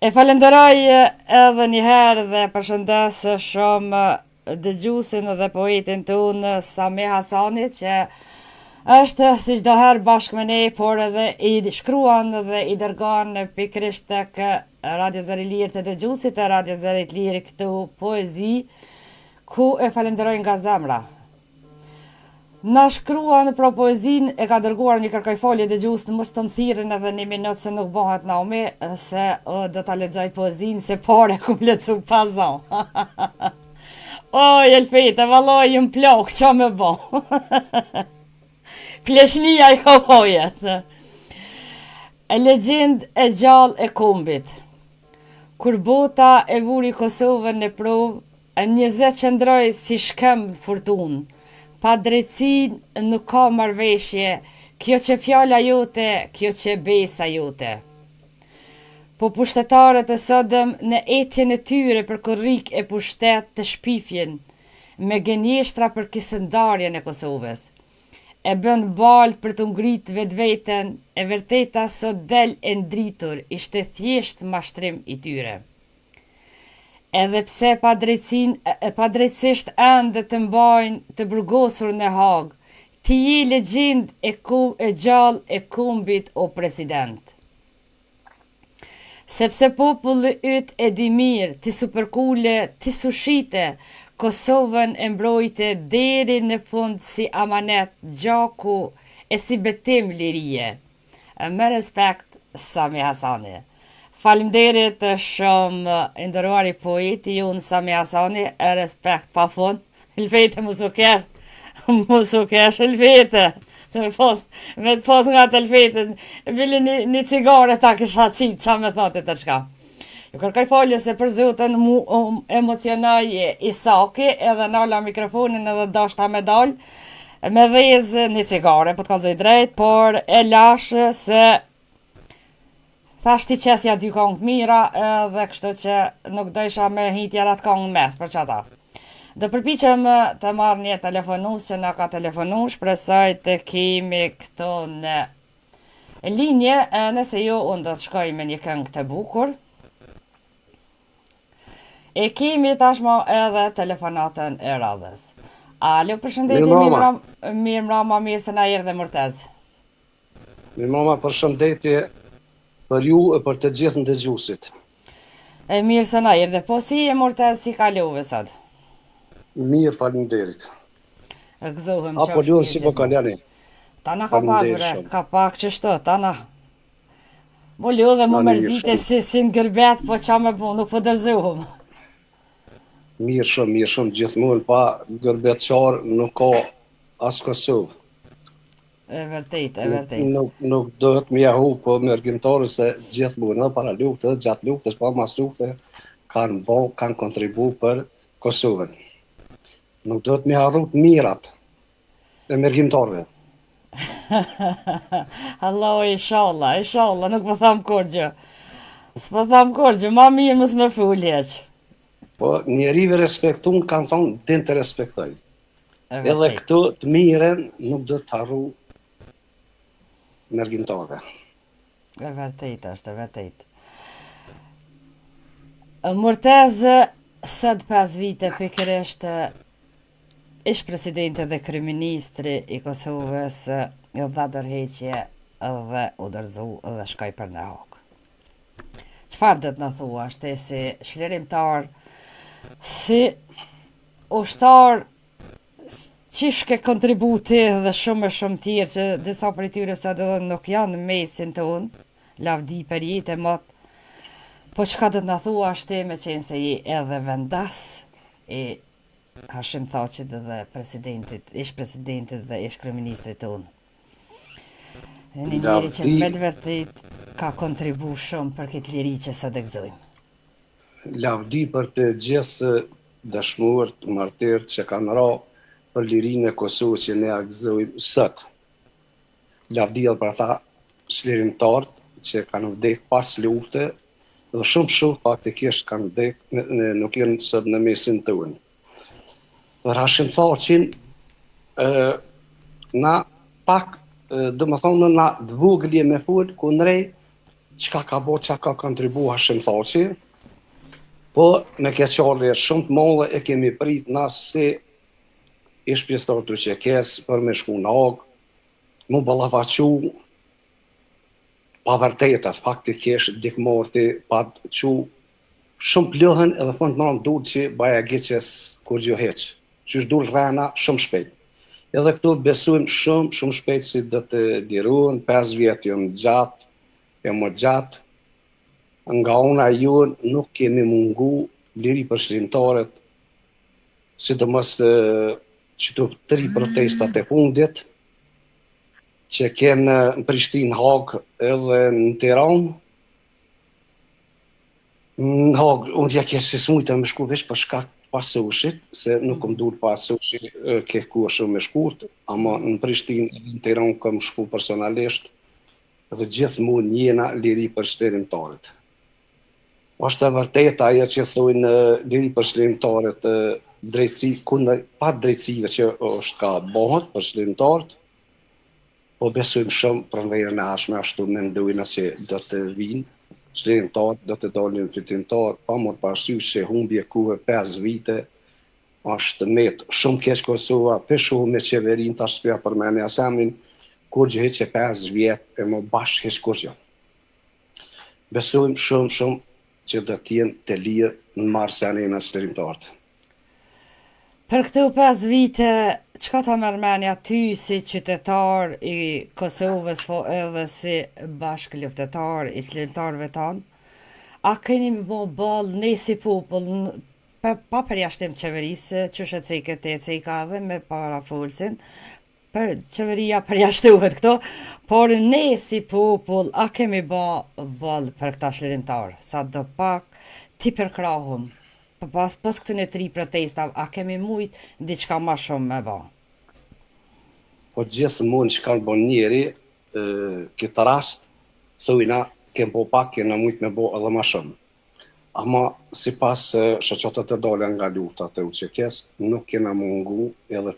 E falenderoj edhe njëherë dhe përshëndes shumë dëgjuesin dhe poetin tonë Sami Hasani që është si çdo herë bashkë me ne, por edhe i shkruan dhe i dërgon pikërisht tek Radio Zëri Lirë të dëgjuesit e Radio Zëri Lirë këtu poezi ku e falenderoj nga zemra. Na shkruan për poezin e ka dërguar një kërkojfolje dëgjues mos të më thirrën edhe një minutë se nuk bëhet Naomi se do ta lexoj poezin se pare kum lexu pazon. Oj Elfete, valloj më plok ç'a më bë. Pleshnia I kovojet. E legjend e gjallë e kombit. Kur bota e vuri Kosovën në provë, e 20 qëndroj si shkëmbë furtunë. Pa drejtsin nuk ka marrëveshje, kjo që fjala jote, kjo që besa jote. Po pushtetarët e sodëm në etjen e tyre për korrik e pushtet të shpifjen, me gënjeshtra për kisëndarjen e Kosovës. E bën balë për të ngrit vetveten, e vërteta sot del e ndritur, ishte thjesht mashtrim I tyre. Edhe pse padrejtësisht ende të mbajnë të burgosur në Hag, ti je legjend e gjallë e kombit o president. Sepse populli yt e di mirë, ti superkule, ti sushite, Kosovën e mbrojte deri në fund si amanet, gjaku e si betim lirie. Me respekt, Sami Hasani. Faleminderit shumë I nderuari poeti unë Sami Hasani, e respekt pa fund. Elfete mos u kesh Elfete. Me të pos nga të Elfete, bili një cigare ta kisha qitë, qa me thote të qka. Ju kërkoj falje se për zotën mu emocionoj I saki, edhe nala mikrofonin edhe dashta me dal, me dhezë një cigare, po të kalzoj drejt, por e lashë se thash ti qesja 2 kongë të mira edhe kështu që nuk dojsha me hitja atë kongë mes për qata. Do përpiqem të marrë një telefonus që na ka telefonu, shpresoj të kemi këto në linje, nëse jo unë do të shkoj me një këngë të bukur. E kemi tashmo edhe telefonatën e radhës. Alo, përshëndetje, mirë mrama, mirë se na erdhe Murtez. Mirë mrama, përshëndetje për ju e për të gjithë në dëgjuesit. E mirë se na erdhe. Po si e Murtez, si kalove sot? Mirë, faleminderit. E gëzohem qoftë. Apo ju si po kalani? Tana ka pak bre, ka pak qështu, tana. Mo lu dhe mu mërzite si në gërbet, po qa me bu, nuk po dërzohem. Mirë shumë, gjithmonë pa gërbetçar nuk ka as Kosovë. E vërtet. Nuk dohet më jahu po mërgjimtarë se gjithmonë edhe para luftës, gjatë luftës, pa mas luftës, kanë kontribu për Kosovën. Nuk dohet më harru të mirat e mërgjimtarëve. Allah, inshallah, nuk po tham kur gjë. S'po tham kur gjë, ma mirë mos me fuljeq. Po njerive respektun kanë thonë din të respektoj. Edhe këtu të miren nuk do të harru mërgjimtarëve. E vërtet është, e vërtet. Murtez, sot 5 vite pikërisht ish presidente dhe kryeministri I Kosovës I dha dorëheqje dhe u dorëzu dhe shkoi për në Hag. Çfarë do të na thuash ti si çlirimtar, si ushtar, qish ke kontributi dhe shumë tjerë që disa për tyre sot edhe nuk janë në mesin tonë, lavdi për jetë e mot, po çka do të na thuash ti me qenë se je edhe vendas I Hashim Thaqit dhe ish presidentit dhe ish kryeministrit tonë. Një njeri që me të vërtet ka kontribu shumë për këtë liri që sot e gëzojmë. Lavdi për të gjithë dëshmuart, martirët që kanë ra për lirinë e Kosovës që ne gëzojmë sot. Lavdi edhe për ata çlirimtarët që kanë vdekur pas lufte dhe shumë faktikisht kanë vdekur, nuk janë sot në mesin tonë. Për Hashim Thaqin, na pak, do më thonë, na të vogël me fol, kundrej çka ka bo, çka ka kontribu Hashim Thaçi, po me keqardhje shumë të madhe e kemi prit na si ish pjesëtar të QQS për me shku në Hag, mu ballafaqu pa vërtetat, faktikisht dikmorti pa çu shumë plëhen edhe fund më dul që baja gjeqes kur gjë heq. Qysh dul rrena shumë shpejt. Edhe këtu besojmë shumë shpejt si do të lirohen, 5 vjet jo më gjatë, e më gjatë. Nga ona jon nuk kemi mungu liri për shërimtarët, sidomos qëto 3 protestat e fundit, që kenë në Prishtinë, Hag edhe në Tiranë. Në Hag, unë ja kesh si smujta me shku veç për shkak pasoshit, se nuk më dur pasoshi ke ku shumë me shkurt, ama në Prishtinë, në Tiranë kam shku personalisht, dhe gjithmonë jena liri për shërimtarët. Është e vërtet ajo që thojnë liri për shërimtarët, drejtësi, pa drejtësive që është ka bëhet për shërimtarët, po besojmë shumë për verën e ardhshme, ashtu mendojna që do të vinë shërimtarët, do të dalin fitimtarë, pa mos parasysh se humbje kuve 5 vite, është met shumë keq Kosova, peshu me qeverinë tash t'ja përmeni asemin, kur gjë heqe 5 vjet e më bashkë heq kur gjë. Besojmë shumë që do t'jenë të lirë në marrësënien e shërimtarët. Për këto 5 vite, çka ta mërmenja ty si qytetar i Kosovës, po edhe si bashkëluftëtar i shërimtarëve tanë? A keni më bo ballë ne si popull, pa përjashtim qeverisë, që shëtë e cika edhe me parafolsin, për qeveria përjashtohet këto, por ne si popull, a kemi ballë për këta shërimtarë, sa do pak ti përkrahum? Pas këtune 3 protesta, a kemi mujt diçka ma shumë me ba? Po gjithmonë që kanë bon njeri, këtë rast, thujna, kem po pak, kena mujt me bo edhe ma shumë. Ama si pas shoqatat e dole nga luftat e UÇK-s, nuk kena mungu edhe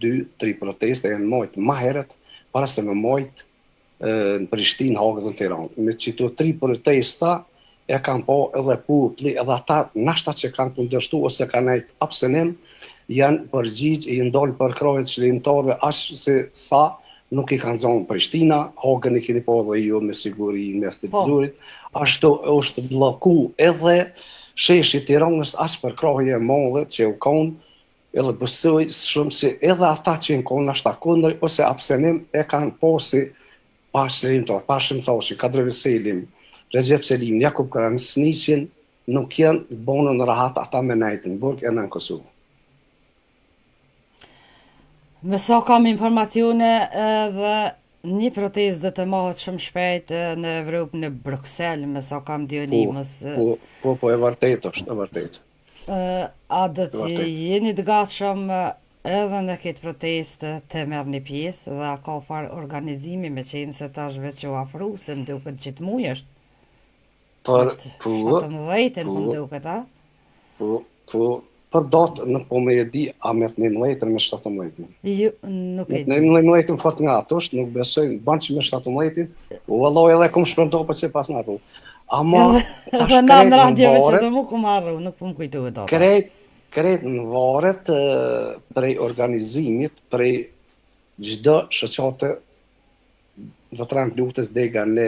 2-3 proteste e në mojt ma heret, para se me mojt në Prishtinë, Hag dhe në Tiranë. Me qito 3 protesta, e kanë po edhe populli, edhe ata nashta që kanë kundërshtu ose kanë nejt absenim, janë përgjigj, i ndalë për krahjet shërimtarëve, ashtë se sa nuk i kanë zonë Prishtina, Hagën i keni po dhe jo me siguri mes të pëzurit, ashtu është bloku edhe sheshi Tiranës ashtë për krahje madhe që u kanë, edhe besoj shumë se edhe ata që në kanë nashta kundër ose absenim e kanë po si pa shërimtar, pa shërimtar, Kadri Veselim, Recep Selimi, Jakub Krasniqin, nuk janë bonën rahat ata me nejtë në burg e në Kosovë. Me sa kam informacione dhe një protest dhe të mahet shumë shpejt në Evropë, në Bruxelles, me sa kam dionimës. Po, e vërtet është, e vërtet. A do të jeni të gatshëm edhe në këtë protest të merr një pjesë dhe a ka farë organizimi me qenë se tash veç u afru, se më duket që të muj është. Për 17 më duket, a? Për datë nuk po me e di, a me 19 me 17. Jo, nuk e di. 19 fat nga atosht, nuk besoj, banë që me 17, u valloj edhe kom shpërndo për që pas nga ato. Ama, tash krejt në radiove që dhe mu ku marru, nuk po më kujtu e datë. Krejt në varet prej organizimit, prej gjdo shoqate veteran luftës dega në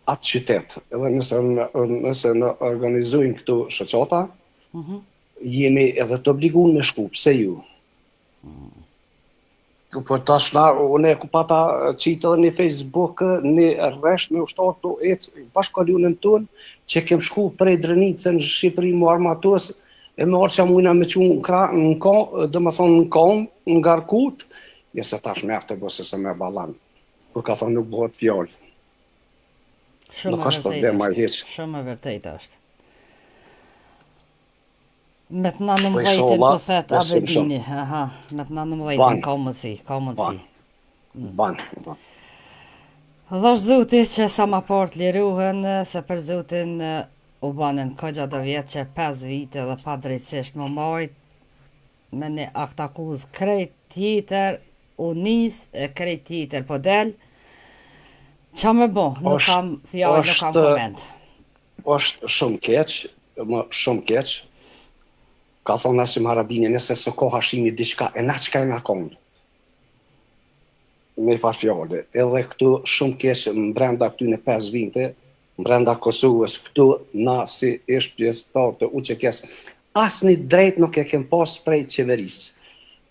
atë qytet. Edhe nëse në organizojnë këtu shoqata, jemi edhe të obliguar me shku, pse ju? Për tash unë e ku pata qitë edhe një Facebook, një rresht me ushtatë të ecë bashkallunën tonë, që kem shku prej Drenicë në Shqipëri mu armatues, e me orë që mujna me që në kohë, dhe më thonë në kohë, në Garkut, jese tash me aftë e bëse se me balan, kur ka thonë nuk bëhet fjallë. Nuk është problem ma i heq. Shumë e vërtejt është. Me të na në mëdhejtin po thetë Abedini, me të na në mëdhejtin ka mundësi. Banë. Dhe është Zoti që sa ma part liruhen, se për Zotin u banën këgja do vjetë që 5 vite dhe pa drejtësisht më majt, me një akt akuz krejt tjetër, u nis, krejt tjetër po del, Qa me bo, nuk Është kam fjallë, nuk kam është koment. është shumë keq, më shumë keq. Ka thonë Nasim Haradini, nëse së ko hashimi diçka, e na çka e na konë. Me farë fjallë. Edhe këtu shumë keq brenda këtyne 5 vinte, brenda Kosovës, këtu na si ish pjesëtar të UÇK-s, asnjë drejt nuk e kem pas prej qeverisë.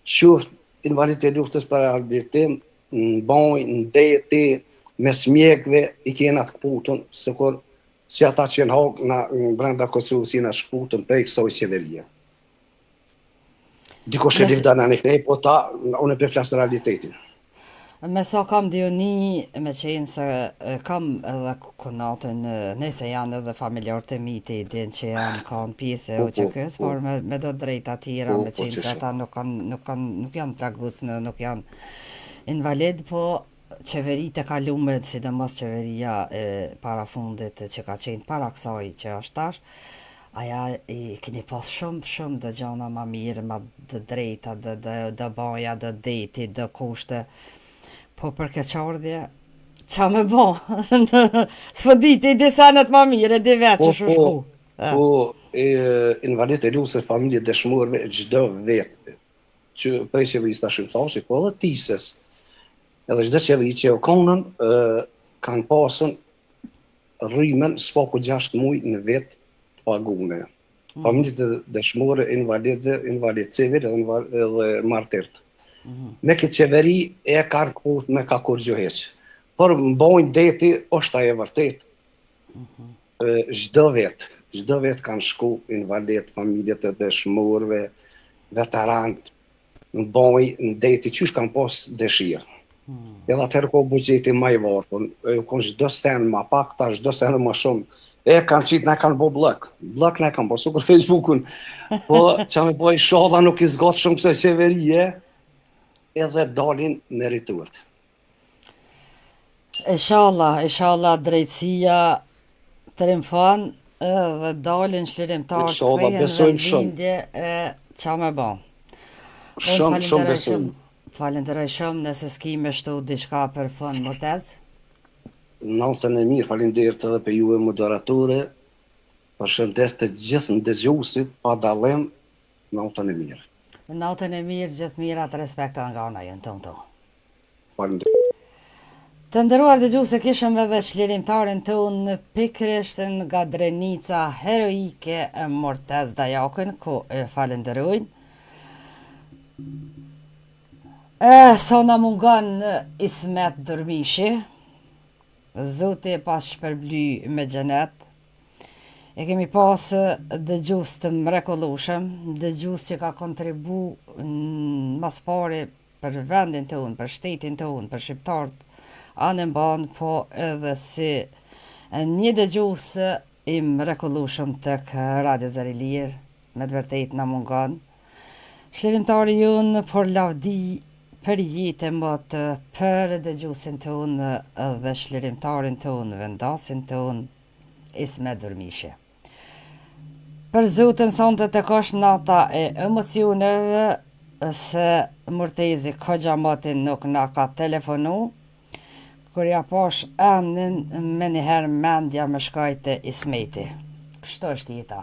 Qoftë invalidët e luftës për rehabilitim, në banj, në deti, mes mjekëve i kena të kputën, sikur si ata që në hak na brenda Kosovës jena shkputën prej kësaj qeverie. Dikush e livda në kënej, po ta, unë e përflas në realitetin. Me sa kam dioni, me qenë se kam edhe konatën, nëse janë edhe familjarët e mi të din që janë kanë pjesë e UÇK-s, por me do drejta tjera, me qenë se ata nuk janë plagus, nuk janë invalid, po qeverit e kalume, sidomos qeveria e para fundit që ka qenë para kësaj që është tash, aja i keni pas shumë dë gjana ma mirë, ma dë drejta, dë baja, dë deti, dë kushte. Po për keqardhje, qa me bo? S'po diti i disenet ma mire, di vetë që shu shku. Po, invalidët e luftës familje dëshmorëve çdo vetë, që prej qeverisë tash thashi, po edhe tisës, edhe çdo qeveri që u konën, kanë pasën rrymen s'paku 6 muaj në vetë pagune. Familjet e dëshmorë, invalid civil edhe martërt. Me këtë qeveri e ka rkut me ka kur gjoheq. Por më bojnë deti, është ajo vërtet. Çdo vetë kanë shku invalid, familjet e dëshmorëve, veteranët, më bojnë në deti, qysh kanë pas dëshirë. Edhe atëherë ko buxheti më i varfër, kon çdo sen më pak, ta çdo sen më shumë. E kanë qitë, ne kanë bo blok ne kanë bo, sukur Facebookun, po që me boj sholla nuk i zgatë shumë kësë qeverie, edhe dalin merituart. Inshallah drejtësia të rimfan, edhe dalin shlirimtarë të fejën vendlindje, qa me bo. Shumë besojmë. Falenderoj shumë nëse s'ki me shtu diçka për fund Murtez. Natën e mirë, faleminderit edhe për juve moderatore, përshëndes të gjithë ndëgjuesit pa dallim, natën e mirë. Natën e mirë, gjithë mirat, respekta nga ana jënë tonë. Faleminderit. Të nderuar dëgjuese, kishëm edhe çlirimtarin tonë pikërisht nga Drenica heroike e Murtez Dajakun, ku e falenderojnë. Sa na mungon Ismet Durmishi, Zoti e pas shpërbly me xhenet. E kemi pas dëgjues të mrekullueshëm, dëgjues që ka kontribu mas pari për vendin tonë, për shtetin tonë, për shqiptarët anë mban, po edhe si një dëgjues i mrekullueshëm tek Radio Zëri Lirë, me të vërtetë na mungon. Shlirimtari jonë por lavdi për jetë mot për dëgjuesin tonë dhe shlirimtarin tonë, vendasin tonë, Ismet Durmishi. Për Zotin sonte të kosh nata e emocioneve, se Murtezi Koxhamotin nuk na ka telefonu, kur ja pash emnin me njëherë mendja me shkajte Ismeti. Kështu është jeta.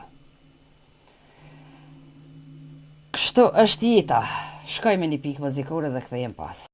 Kështu është jeta. Shkojme një pikë muzikore dhe kthejem pas.